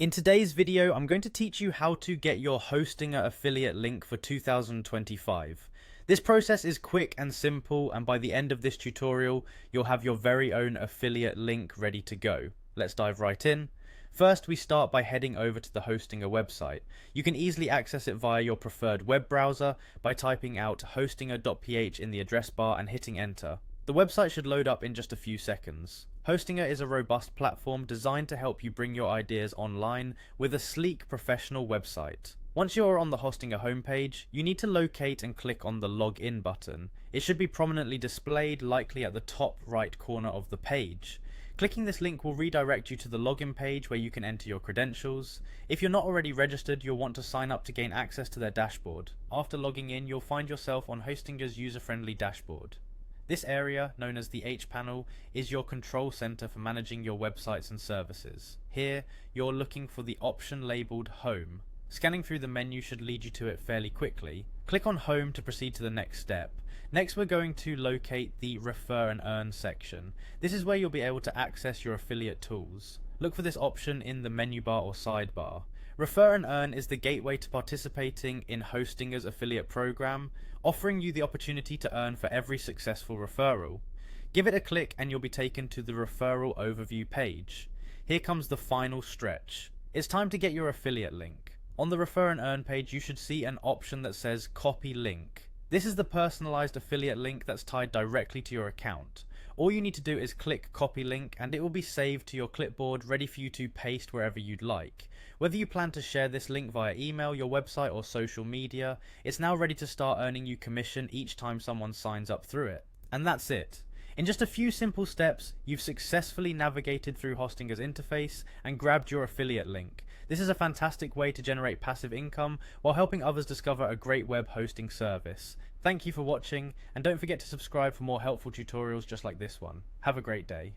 In today's video, I'm going to teach you how to get your Hostinger affiliate link for 2025. This process is quick and simple, and by the end of this tutorial, you'll have your very own affiliate link ready to go. Let's dive right in. First, we start by heading over to the Hostinger website. You can easily access it via your preferred web browser by typing out hostinger.ph in the address bar and hitting enter. The website should load up in just a few seconds. Hostinger is a robust platform designed to help you bring your ideas online with a sleek, professional website. Once you are on the Hostinger homepage, you need to locate and click on the Login button. It should be prominently displayed, likely at the top right corner of the page. Clicking this link will redirect you to the login page where you can enter your credentials. If you're not already registered, you'll want to sign up to gain access to their dashboard. After logging in, you'll find yourself on Hostinger's user-friendly dashboard. This area, known as the H panel, is your control center for managing your websites and services. Here, you're looking for the option labeled Home. Scanning through the menu should lead you to it fairly quickly. Click on Home to proceed to the next step. Next, we're going to locate the Refer and Earn section. This is where you'll be able to access your affiliate tools. Look for this option in the menu bar or sidebar. Refer and Earn is the gateway to participating in Hostinger's affiliate program, offering you the opportunity to earn for every successful referral. Give it a click and you'll be taken to the referral overview page. Here comes the final stretch. It's time to get your affiliate link. On the Refer and Earn page, you should see an option that says Copy Link. This is the personalized affiliate link that's tied directly to your account. All you need to do is click Copy Link and it will be saved to your clipboard, ready for you to paste wherever you'd like. Whether you plan to share this link via email, your website or social media, it's now ready to start earning you commission each time someone signs up through it. And that's it. In just a few simple steps, you've successfully navigated through Hostinger's interface and grabbed your affiliate link. This is a fantastic way to generate passive income while helping others discover a great web hosting service. Thank you for watching, and don't forget to subscribe for more helpful tutorials just like this one. Have a great day.